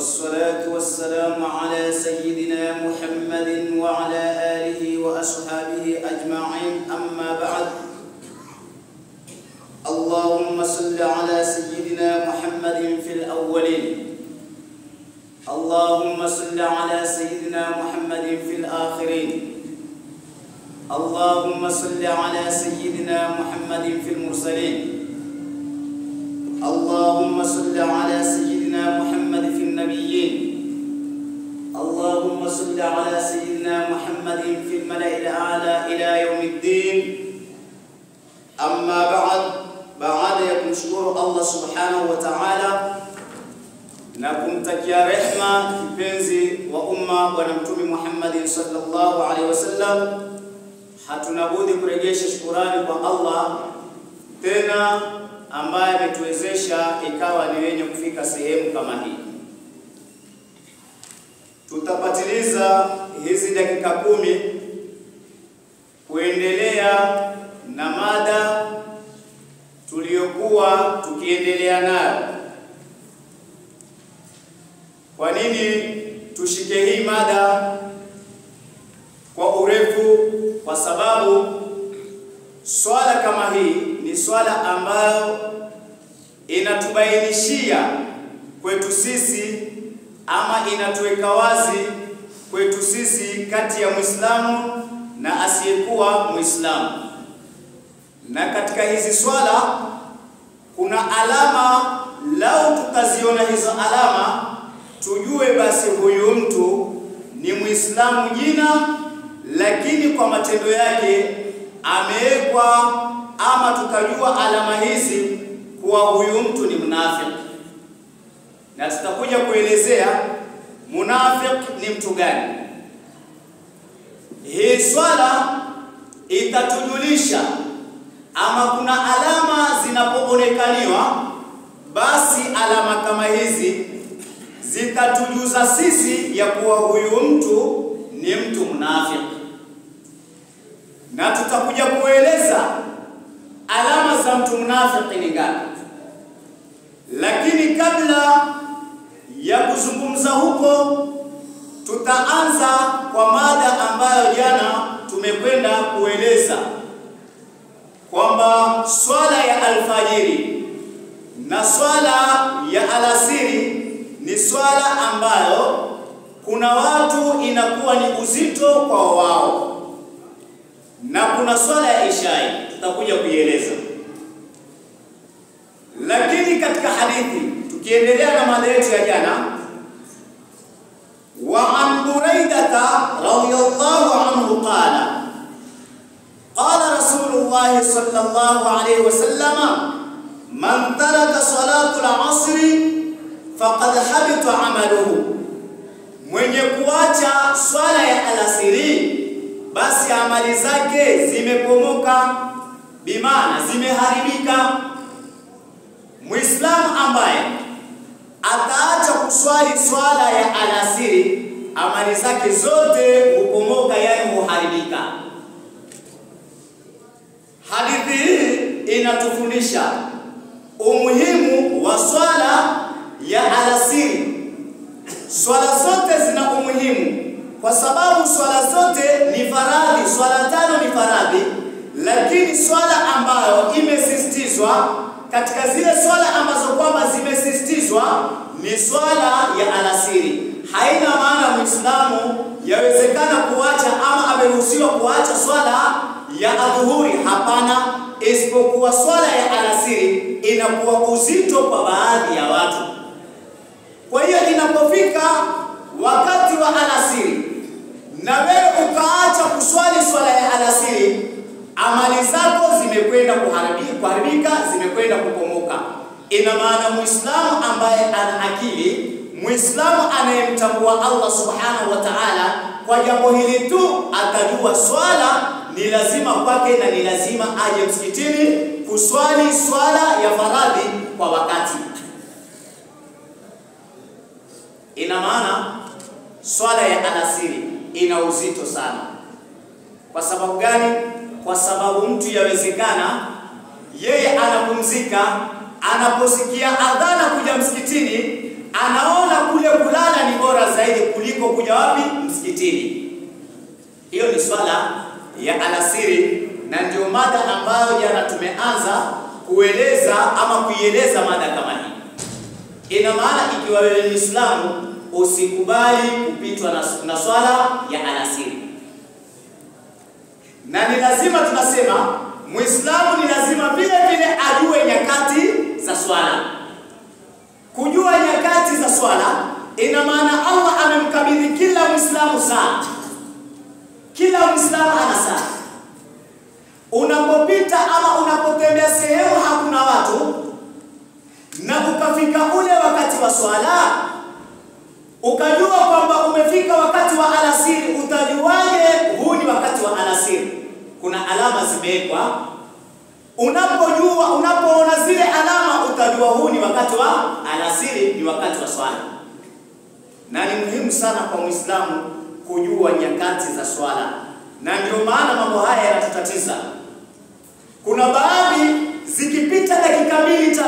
والصلاة والسلام على سيدنا محمد وعلى آله وأصحابه أجمعين. أما بعد، اللهم صل على سيدنا محمد في الأولين، اللهم صل على سيدنا محمد في الآخرين، اللهم صل على سيدنا محمد في المرسلين، اللهم صل على سيدنا محمد في النبيين، اللهم صل على سيدنا محمد في الملأ الأعلى إلى يوم الدين. أما بعد ya kumshukuru Allah subhanahu wa ta'ala na kumtakia rehma kipenzi wa umma bwana mtume Muhammad sallallahu alaihi wasallam, hatuna budi kurejesha shukrani kwa Allah tena ambaye ametuwezesha ikawa ni wenye kufika sehemu kama hii. Tutapatiliza hizi dakika 10 kuendelea na mada tuliyokuwa tukiendelea nayo. Kwa nini tushike hii mada kwa urefu? Kwa sababu swala kama hii ni swala ambayo inatubainishia kwetu sisi ama inatuweka wazi kwetu sisi kati ya Muislamu na asiyekuwa Muislamu. Na katika hizi swala kuna alama, lau tutaziona hizo alama tujue basi huyu mtu ni Muislamu jina, lakini kwa matendo yake amewekwa, ama tukajua alama hizi kuwa huyu mtu ni mnafiki. Na tutakuja kuelezea munafiki ni mtu gani. Hii swala itatujulisha ama kuna alama zinapoonekaniwa, basi alama kama hizi zitatujuza sisi ya kuwa huyu mtu ni mtu mnafiki. Na tutakuja kueleza alama za mtu mnafiki ni ngapi. Lakini kabla ya kuzungumza huko, tutaanza kwa mada ambayo jana tumekwenda kueleza kwamba swala ya alfajiri na swala ya alasiri ni swala ambayo kuna watu inakuwa ni uzito kwa wao, na kuna swala ya ishai tutakuja kuieleza. Lakini katika hadithi, tukiendelea na mada yetu ya jana, wa an Buraidata radhiyallahu anhu qala qala Rasulullah sallallahu alayhi wasallam, man taraka salatu al-asri faqad habita amaluhu, mwenye kuacha swala ya alasiri basi amali zake zimepomoka, bimaana zimeharibika. Muislamu ambaye ataacha kuswali swala ya alasiri, amali zake zote hupomoka, yani huharibika. Hadithi hii inatufundisha umuhimu wa swala ya alasiri. Swala zote zina umuhimu kwa sababu swala zote ni faradhi, swala 5 ni faradhi, lakini swala ambayo imesisitizwa katika zile swala ambazo kwamba zimesisitizwa ni swala ya alasiri. Haina maana Muislamu yawezekana kuacha ama ameruhusiwa kuacha swala ya adhuhuri, hapana, isipokuwa swala ya alasiri inakuwa uzito kwa baadhi ya watu. Kwa hiyo inapofika wakati wa alasiri na wewe ukaacha kuswali swala ya alasiri, amali zako zimekwenda kuharibika, zimekwenda kupomoka. Ina maana Muislamu ambaye ana akili, Muislamu anayemtambua Allah subhanahu wa ta'ala, kwa jambo hili tu atajua swala ni lazima kwake na ni lazima aje msikitini kuswali swala ya faradhi kwa wakati. Ina maana swala ya alasiri ina uzito sana. Kwa sababu gani? Kwa sababu mtu yawezekana yeye anapumzika, anaposikia adhana kuja msikitini, anaona kule kulala kuliko kuja wapi? Msikitini. Hiyo ni swala ya alasiri, na ndio mada ambayo jana tumeanza kueleza ama kuieleza mada kama hii. Ina maana ikiwa wewe ni Muislamu usikubali kupitwa na swala ya alasiri. Na ni lazima, tunasema Muislamu ni lazima vile vile ajue nyakati za swala. Kujua nyakati za swala ina maana Allah amemkabidhi kila Muislamu saa. Kila Muislamu ana saa. Unapopita ama unapotembea sehemu hakuna watu na ukafika ule wakati wa swala, ukajua kwamba umefika wakati wa alasiri, utajuaje huu ni wakati wa alasiri? Kuna alama zimewekwa. Unapoona zile alama utajua huu ni wakati wa alasiri, ni wakati wa swala. Na ni muhimu sana kwa Muislamu kujua nyakati za swala, na ndio maana mambo haya yanatutatiza. Kuna baadhi zikipita dakika 2-3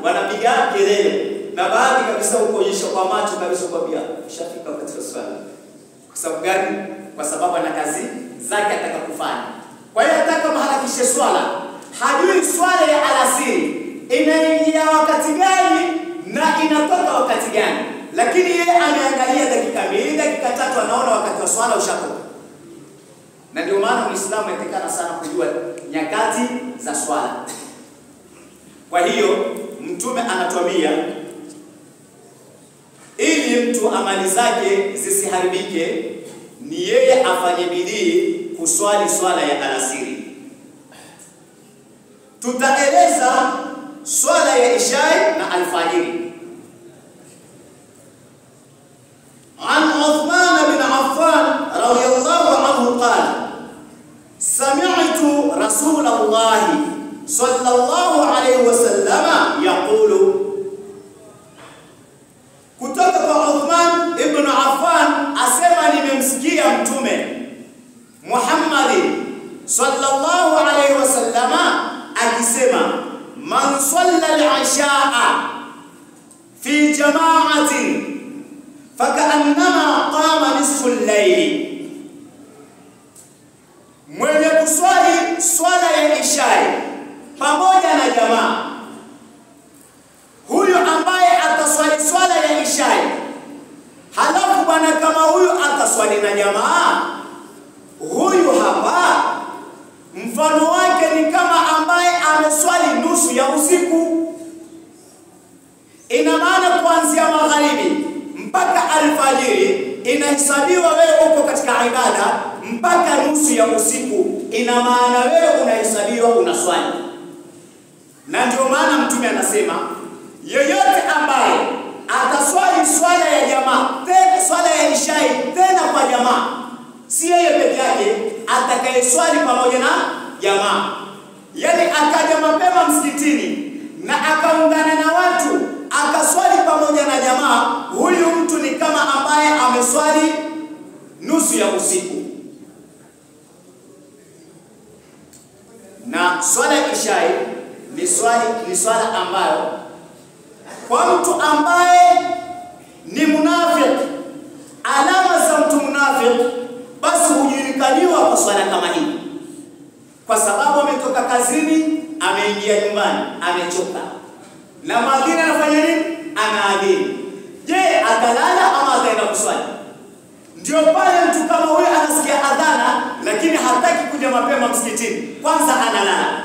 wanapiga kelele, na baadhi kabisa ukoonyesha kwa macho kabisa kwambia ushafika wakati wa swala. Kwa sababu gani? Kwa sababu ana kazi zake ataka kufanya. Kwa hiyo ataka maharakishe swala. Hajui swala ya alasiri inaingia wakati gani na inatoka wakati gani, lakini yeye ameangalia dakika 2, dakika 3, anaona wakati wa swala ushatoka. Na ndio maana Muislamu yatakana sana kujua nyakati za swala. Kwa hiyo Mtume anatuambia ili mtu amali zake zisiharibike ni yeye afanye bidii kuswali swala ya alasiri. Tutaeleza swala ya Isha na alfajiri. An Uthman bin Affan radiyallahu anhu qala sami'tu Rasulullah sallallahu alayhi wasallam yaqulu, kutoka kwa Uthman ibn Affan asema nimemsikia Mtume Muhammad sallallahu alayhi wasallam akisema man salla al-ishaa fi jama'atin fakannama qama nisfu al-layl, mwenye kuswali swala ya Isha pamoja na jamaa, huyu ambaye ataswali swala ya Isha halafu bwana kama huyu ataswali na jamaa, huyu hapa mfano wake ni kama ambaye ameswali nusu ya usiku. Ina maana kuanzia magharibi mpaka alfajiri inahesabiwa wewe uko katika ibada mpaka nusu ya usiku. Ina maana wewe unahesabiwa unaswali. Na ndio maana Mtume anasema yeyote ambaye ataswali swala ya jamaa, tena swala ya Isha tena kwa jamaa, si yeye peke yake, atakayeswali pamoja na jamaa, yani akaja mapema msikitini na akaungana na watu akaswali pamoja na jamaa, huyu mtu ni kama ambaye ameswali nusu ya usiku. Na swala ya Isha ni swala ambayo kwa mtu ambaye ni munafiki, alama za mtu munafiki basi hujulikaniwa kwa swala kama hii, kwa sababu ametoka kazini, ameingia nyumbani, amechoka, na mwingine anafanya nini? Anaadhini. Je, atalala ama ataenda kuswali? Ndio pale mtu kama huyo anasikia adhana lakini hataki kuja mapema msikitini, kwanza analala.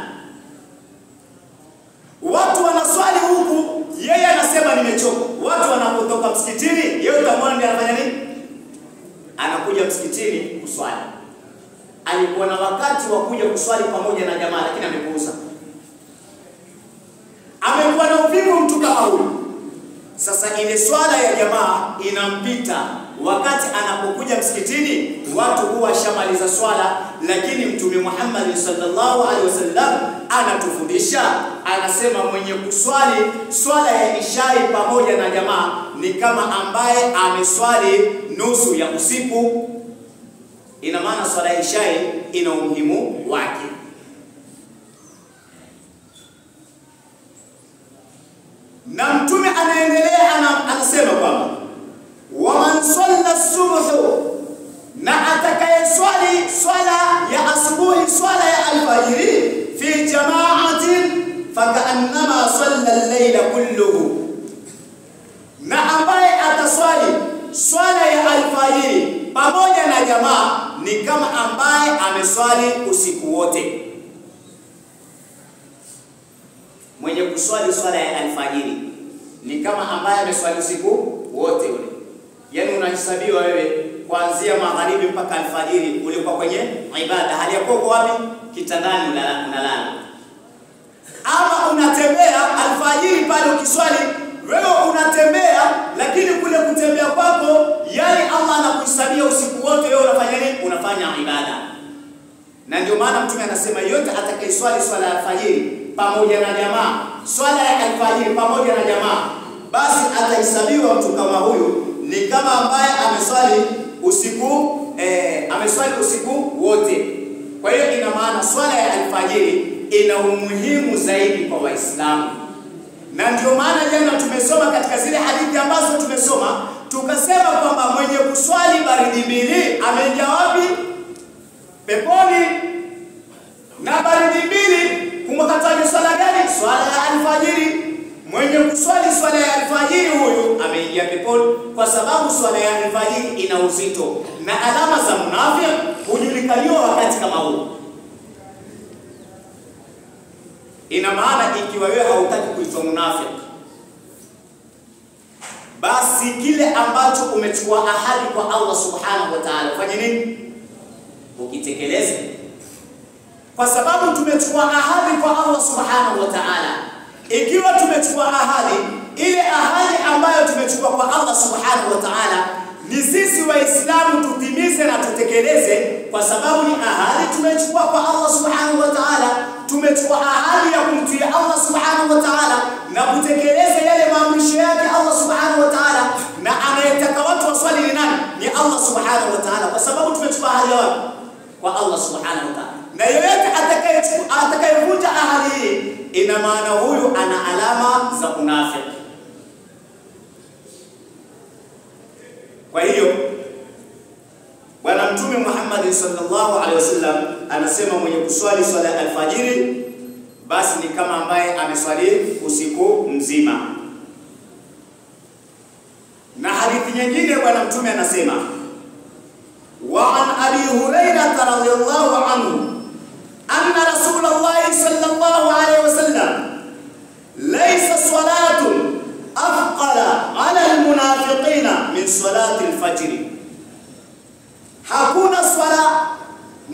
Watu wanaswali huku, yeye anasema nimechoka. Watu wanapotoka msikitini, yeye utamwona ndiye anafanya nini? Anakuja msikitini kuswali. Alikuwa na wakati wa kuja kuswali pamoja na jamaa, lakini amepuuza. Amekuwa na uvivu mtu kama huyu. Sasa ile swala ya jamaa inampita. Wakati anapokuja msikitini, watu huwa shamaliza swala, lakini Mtume Muhammad sallallahu alaihi wasallam anatufundisha, anasema mwenye kuswali swala ya Isha pamoja na jamaa ni kama ambaye ameswali nusu ya usiku. Ina maana swala ya Isha ina umuhimu wake. Na Mtume anaendelea anasema kwamba waman salla subha fi jama'atin fakannama salla al-layla kulluhu, na ambaye ataswali swala ya alfajiri pamoja na jamaa ni kama ambaye ameswali usiku wote. Mwenye kuswali swala ya alfajiri ni kama ambaye ameswali usiku wote ule. Yani unahesabiwa wewe kuanzia magharibi mpaka alfajiri ulikuwa kwenye ibada, hali yako uko wapi? Kitandani unalala. Ama unatembea alfajiri pale ukiswali, wewe unatembea, lakini kule kutembea kwako yani Allah anakuhesabia usiku wote wewe unafanya nini? Unafanya ibada. Na ndio maana Mtume anasema yote atakayeswali swala ya alfajiri pamoja na jamaa, swala ya alfajiri pamoja na jamaa, basi atahesabiwa mtu kama huyu ni kama ambaye ameswali usiku wote. Kwa hiyo ina maana swala ya alfajiri ina umuhimu zaidi kwa Waislamu. Na ndio maana jana tumesoma katika zile hadithi ambazo tumesoma, tukasema kwamba mwenye kuswali baridi mbili ameingia wapi? Peponi. Na baridi mbili kumkataje swala gani? Swala ya alfajiri. Mwenye kuswali swala ya alfajiri huyu ameingia peponi, kwa sababu swala ya alfajiri ina uzito na alama za munafiki hujulikaniwa wakati kama huu. Ina maana ikiwa wewe hautaki kuitwa munafiki, basi kile ambacho umechukua ahadi kwa Allah subhanahu wa ta'ala ufanye nini? Ukitekeleze. Kwa sababu tumechukua ahadi kwa Allah subhanahu wa ta'ala. Ikiwa tumechukua ahadi, ile ahadi ambayo tumechukua kwa Allah subhanahu wa ta'ala ni sisi Waislamu tutimize na tutekeleze, kwa sababu ni ahadi tumechukua kwa Allah subhanahu wa ta'ala. Tumechukua ahadi ya kumtii Allah subhanahu wa ta'ala na kutekeleza yale maamrisho yake Allah subhanahu wa ta'ala, na anayetaka watu waswali ni nani? Ni Allah subhanahu wa ta'ala, kwa sababu tumechukua ahadi kwa Allah subhanahu wa ta'ala. Na yoyote atakayevunja ahadi hii, ina maana huyu ana alama za unafiki. Kwa hiyo Bwana Mtume Muhammad sallallahu alaihi wasallam anasema mwenye kuswali swala ya alfajiri basi ni kama ambaye ameswali usiku mzima. Na hadithi nyingine Bwana Mtume anasema, wa an Abi Hurairah radhiyallahu anhu anna Rasulullah sallallahu alaihi wasallam laysa salatun afqala ala almunafiqina min salati alfajr. Hakuna swala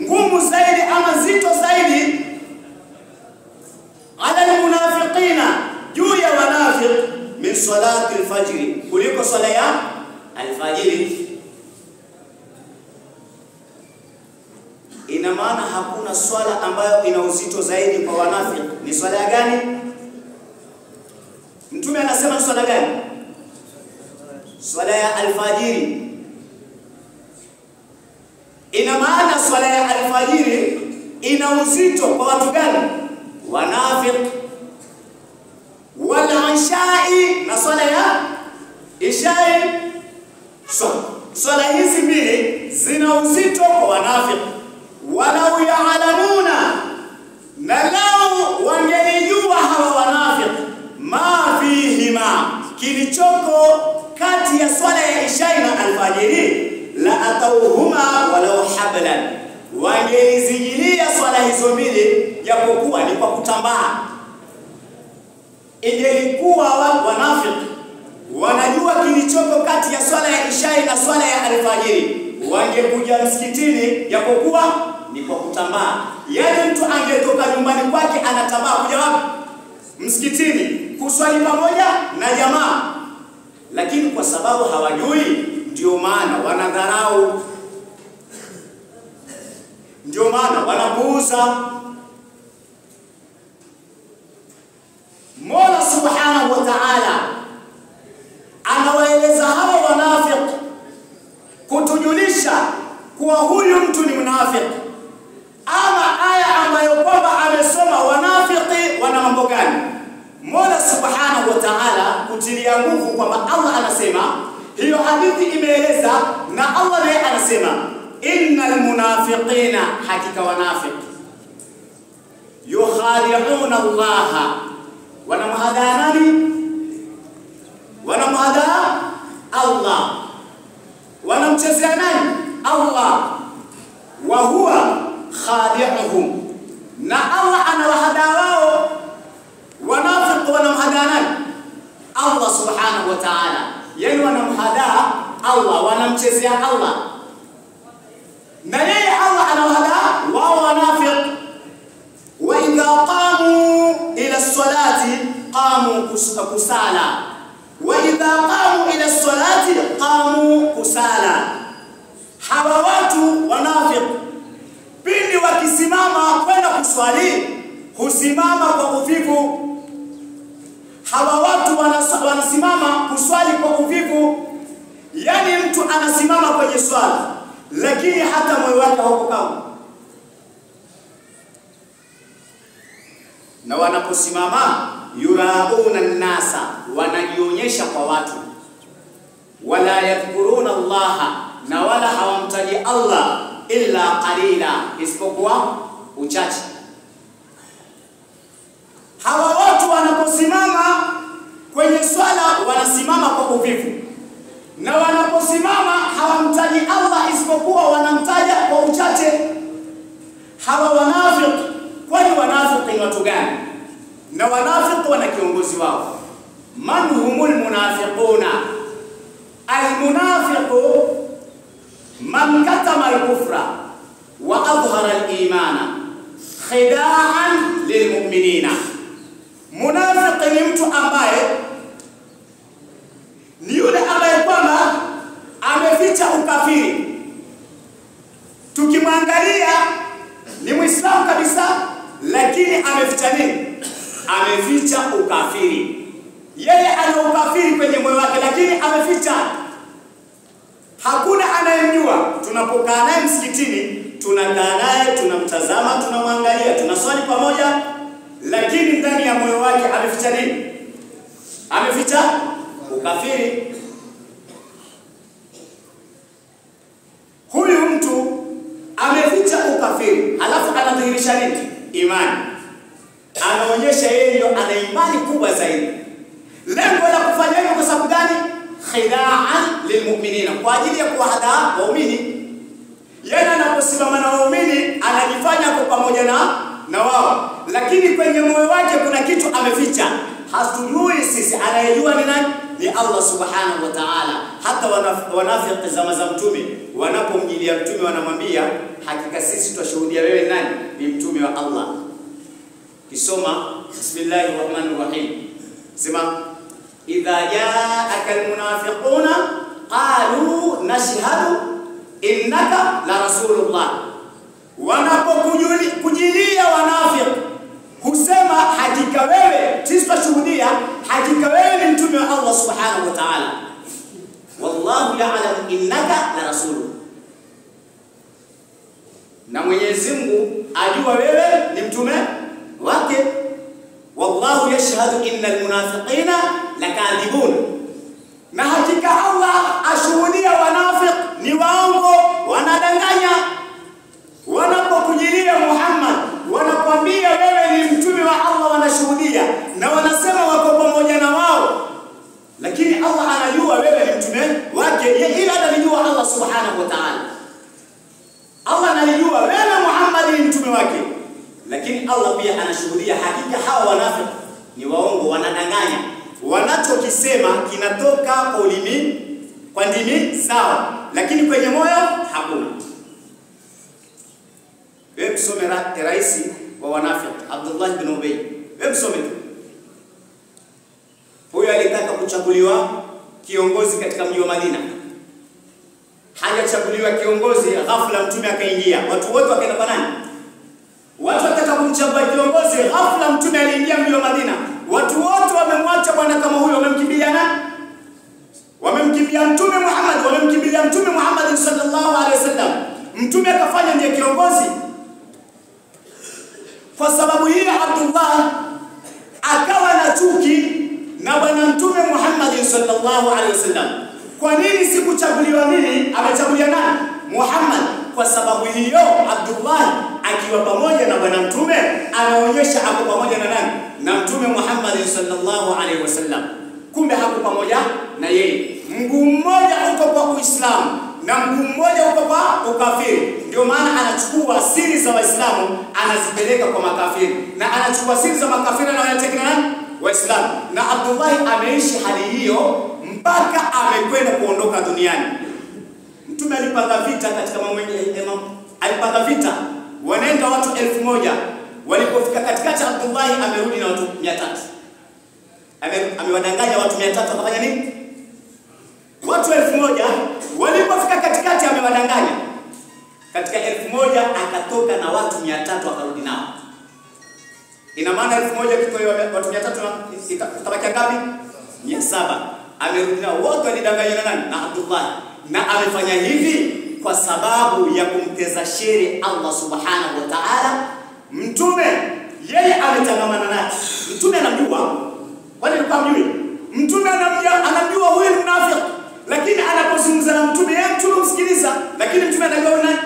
ngumu zaidi ama zito zaidi ala almunafiqina, juu ya wanafiki, min salati alfajr, kuliko swala ya alfajiri. Ina maana hakuna swala ambayo ina uzito zaidi kwa wanafiki. Ni swala gani? Mtume anasema swala gani? Swala ya alfajiri. Ina maana swala ya alfajiri ina uzito kwa watu gani? Wanafiki. Wal ishai, na swala ya ishai. Swala hizi mbili zina uzito kwa wanafiki. Walau ya'lamuna, na lau wangelijua hawa wanafiki, ma fihima, kilichoko kati ya swala ya ishai na alfajiri, la atauhuma walau hablan, wangelizijilia swala hizo mbili japokuwa ni kwa kutambaa. Ingelikuwa wanafiki wanajua kilichoko kati ya swala ya ishai na swala ya alfajiri, wangekuja msikitini japokuwa ni kwa kutambaa. Yaani mtu angetoka nyumbani kwake anatambaa kuja wapi? Msikitini kuswali pamoja na jamaa. Lakini kwa sababu hawajui, ndio maana wanadharau, ndio maana wanapuuza. Mola subhanahu wa ta'ala anawaeleza hawa wanafiki kutujulisha kuwa huyu mtu ni mnafiki. Ama aya ambayo kwamba amesoma wanafiki wana mambo gani? Mola subhanahu wa ta'ala kutilia nguvu kwamba Allah anasema, hiyo hadithi imeeleza, na Allah naye anasema innal munafiqina, hakika wanafiki, yukhadi'una Allah, wanamhadaa nani? Wanamhadaa Allah, wanamchezea nani? Allah. Wa huwa khadi'uhum, na Allah anawahadaa wao. Wanafiq wanamhadaa nani? Allah subhanahu wa ta'ala. Yani wanamhadaa Allah, wanamchezea Allah, na yeye Allah anawahadaa wao wanafiq. Wa idha qamu ila salati qamu kusala, wa idha qamu ila salati qamu kusala. Hawa watu wanafiq pindi wakisimama kwenda kuswali husimama kwa uvivu. Hawa watu wanasimama kuswali kwa uvivu, yani mtu anasimama kwenye swala lakini hata moyo wake hauko kama. Na wanaposimama yurauna nasa, wanajionyesha kwa watu. Wala yadhkuruna Allah, na wala hawamtaji Allah illa qalila, isipokuwa uchache. Hawa watu wanaposimama kwenye swala wanasimama kwa uvivu, na wanaposimama hawamtaji Allah isipokuwa wanamtaja kwa uchache. Hawa wanafiq, kwani wanafiq ni watu gani? Na wanafiq wana kiongozi wao. Man humul munafiquna? Al-munafiqu man katama al-kufra wa adhhara al-imana khida'an lilmu'minina. Munafiq ni mtu ambaye ni yule ambaye kwamba ameficha ukafiri. Tukimwangalia ni Muislamu kabisa, lakini ameficha nini? Ameficha ukafiri. Yeye ana ukafiri kwenye moyo wake, lakini ameficha. Hakuna anayemjua. Tunapokaa naye msikitini, tunakaa naye, tunamtazama, tunamwangalia, tunaswali pamoja, lakini ndani ya moyo wake ameficha nini? Ameficha ukafiri. Huyu mtu ameficha ukafiri, halafu anadhihirisha nini? Imani. Anaonyesha yeye ndio ana imani kubwa zaidi. Lengo la kufanya hivyo kwa sababu gani? Khida'an lilmu'minina, kwa ajili ya kuwahadaa waumini. Yeye anaposimama na waumini anajifanya kwa pamoja na wao, lakini kwenye moyo wake kuna kitu ameficha. Hatujui sisi, anayejua ni nani? Ni Allah subhanahu wa ta'ala. Hata wanafiq zama za mtume wanapomjilia mtume wanamwambia, hakika sisi twashuhudia wewe nani? Ni mtume wa Allah. Kisoma Bismillahirrahmanirrahim, sema idha ja'aka almunafiquna qalu nashhadu innaka la rasulullah. Wanapokujilia wanafiq husema, hakika wewe, sisi twashuhudia hakika wewe ni mtume wa Allah subhanahu wa ta'ala. Wallahu ya'lamu innaka la rasuluh, na Mwenyezi Mungu ajua wewe ni mtume wake. Wallahu yashhadu innal munafiqina lakadibun, na hakika Allah ashuhudia wanafiq ni waongo, wanadanganya. Wanapokujilia Muhammad wanakwambia wewe ni mtume wa Allah, wanashuhudia na wanasema wako pamoja na wao, lakini Allah anajua wewe ni mtume wake. Yeye anajua Allah subhanahu wa ta'ala. Allah anajua wewe Muhammad ni mtume wake, lakini Allah pia anashuhudia hakika hawa wanafiki ni waongo, wanadanganya. Wanachokisema kinatoka kwa ulimi, kwa ndimi sawa, lakini kwenye moyo hakuna. Wewe msome rais wa wanafiki Abdullah ibn Ubay, wewe msome tu. Huyo alitaka kuchaguliwa kiongozi katika mji wa Madina. Hajachaguliwa kiongozi, ghafla mtume akaingia. Watu wote wakaenda kwa nani? Watu wataka kumchagua kiongozi, ghafla mtume aliingia mji wa Madina. Watu wote wamemwacha bwana kama huyo, wamemkimbia nani? Wamemkimbia Mtume Muhammad, wamemkimbilia Mtume Muhammad sallallahu alaihi wasallam. Mtume akafanya ndiye kiongozi. Kwa sababu hiyo Abdullah akawa na chuki na bwana Mtume Muhammad sallallahu alaihi wasallam. Kwa nini sikuchaguliwa mimi, amechagulia nani? Muhammad. Kwa sababu hiyo Abdullah akiwa pamoja na bwana mtume anaonyesha ako pamoja na nani? Na mtume Muhammad sallallahu alaihi wasallam. Kumbe hapo pamoja na yeye. Mguu mmoja uko kwa Uislamu na mguu mmoja uko kwa ukafiri. Ndio maana anachukua siri za Waislamu anazipeleka kwa makafiri, na anachukua siri za makafiri na anayatekea nani? Waislamu. Na Abdullah ameishi hali hiyo mpaka amekwenda kuondoka duniani. Mtume alipanga vita katika alipanga vita, wanaenda watu 1000. Walipofika katikati, Abdullah amerudi na watu 300. Amewadanganya watu 300, akafanya nini? Watu 1000 walipofika katikati amewadanganya. Katika 1000 akatoka na watu 300 akarudi nao. Ina maana 1000 kitoa watu 300 itabaki ngapi? 700. Amerudi nao wote, walidanganyana nani? Na Abdullah. Na amefanya hivi kwa sababu ya kumteza sheri Allah subhanahu wa ta'ala. Mtume yeye ametangamana naye. Mtume anamjua. Wale alikuwa mjui. Mtume anamjua huyu ni mnafiki. Lakini anapozungumza na mtume, yeye mtume msikiliza, lakini mtume anajua nani?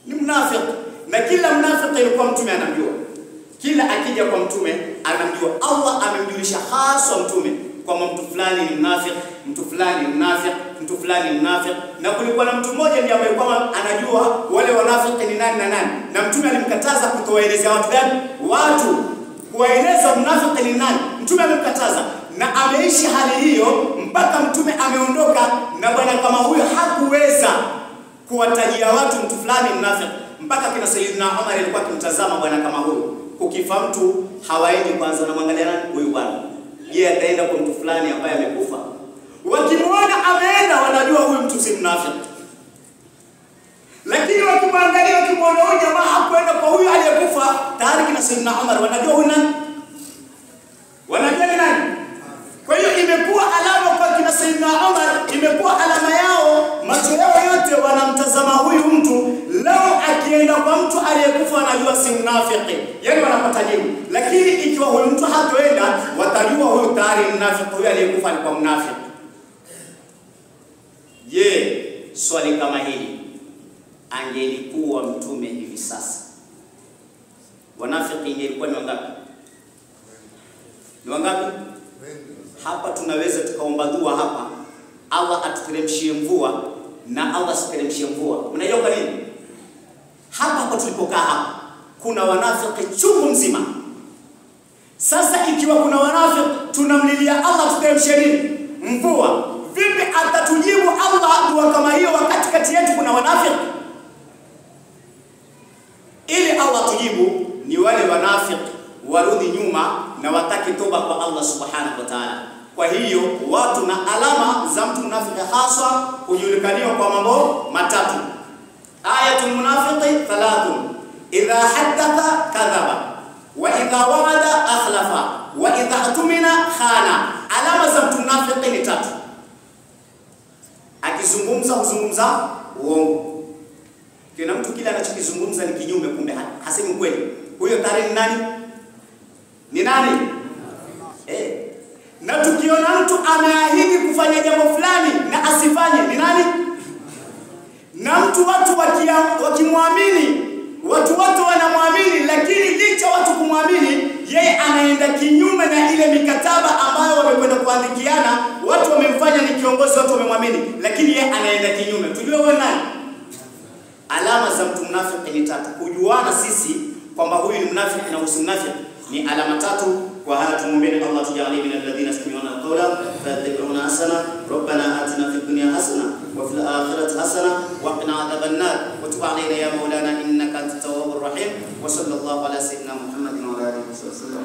Ni mnafiki. Na kila mnafiki alikuwa mtume anamjua. Kila akija kwa mtume anamjua. Allah amemjulisha hasa mtume kwamba mtu fulani ni mnafiki, mtu fulani ni mnafiki, mtu fulani ni mnafiki. Na kulikuwa na mtu mmoja ndiye ambaye kwamba anajua wale wanafiki ni nani na nani. Na mtume alimkataza kutowaelezea watu gani? Watu kuwaeleza mnafiki ni nani. Mtume alimkataza, na ameishi hali hiyo mpaka mtume ameondoka, na bwana kama huyo hakuweza kuwatajia watu mtu fulani mnafiki. Mpaka kina Sayyidina Umar alikuwa akimtazama bwana kama huyo. Ukifa mtu hawaendi kwanza na mwangalia nani huyu bwana. Yeye ataenda kwa mtu fulani ambaye amekufa. Wakimwona ameenda wanajua huyu mtu si mnafiki. Lakini wakimwangalia, wakimwona huyu jamaa hakwenda kwa huyu aliyekufa, tayari kina Sayyidina Umar wanajua huyu nani? Wanajua ni nani? Kwa hiyo imekuwa alama kwa kina Sayyidina Umar, imekuwa alama yao, macho yao yote wanamtazama huyu mtu. Leo akienda kwa mtu aliyekufa wanajua si mnafiki. Yaani wanapata jibu. Lakini ikiwa huyu mtu hatoenda, watajua huyu tayari mnafiki, huyu aliyekufa alikuwa mnafiki. Je, swali kama hili angelikuwa mtume hivi sasa, wanafiki ingelikuwa ni wangapi? Ni wangapi? Hapa tunaweza tukaomba dua hapa, Allah atuteremshie mvua na Allah asiteremshie mvua. Unajua kwa nini? Hapa tulipokaa hapa kuna wanafiki chungu mzima. Sasa ikiwa kuna wanafiki, tunamlilia Allah tuteremshie nini? Mvua. Vipi atatujibu Allah dua kama hiyo wakati kati yetu kuna wanafiki? Ili Allah tujibu, ni wale wanafiki warudi nyuma na wataki toba kwa Allah subhanahu wa ta'ala. Kwa hiyo watu na alama za mtu mnafiki hasa hujulikaniwa kwa mambo matatu. Ayatul munafiqi thalathun: idha haddatha kadhaba, wa idha wa'ada akhlafa, wa idha atumina khana. Alama za mtu mnafiki ni tatu. Akizungumza huzungumza uongo. Kila mtu kila anachokizungumza ni kinyume, kumbe hasemi kweli. Huyo tayari ni nani? Ni nani? Na tukiona mtu ameahidi kufanya jambo fulani na asifanye, ni nani? Na mtu watu wakimwamini, watu wote wanamwamini, lakini licha watu kumwamini, yeye anaenda kinyume na ile mikataba ambayo wamekwenda kuandikiana. Watu wamemfanya ni kiongozi, watu wamemwamini, lakini yeye anaenda kinyume. Tujue wewe nani? Alama za mtu mnafiki ni tatu. Kujuana sisi kwamba huyu ni mnafiki na huyu mnafiki ni alama tatu. وهذا تؤمن الله تجعلني من الذين يستمعون القول فيتبعون أحسنه. ربنا آتنا في الدنيا حسنة وفي الآخرة حسنة وقنا عذاب النار وتب علينا يا مولانا إنك أنت التواب الرحيم. وصلى الله على سيدنا محمد وعلى آله وصحبه وسلم.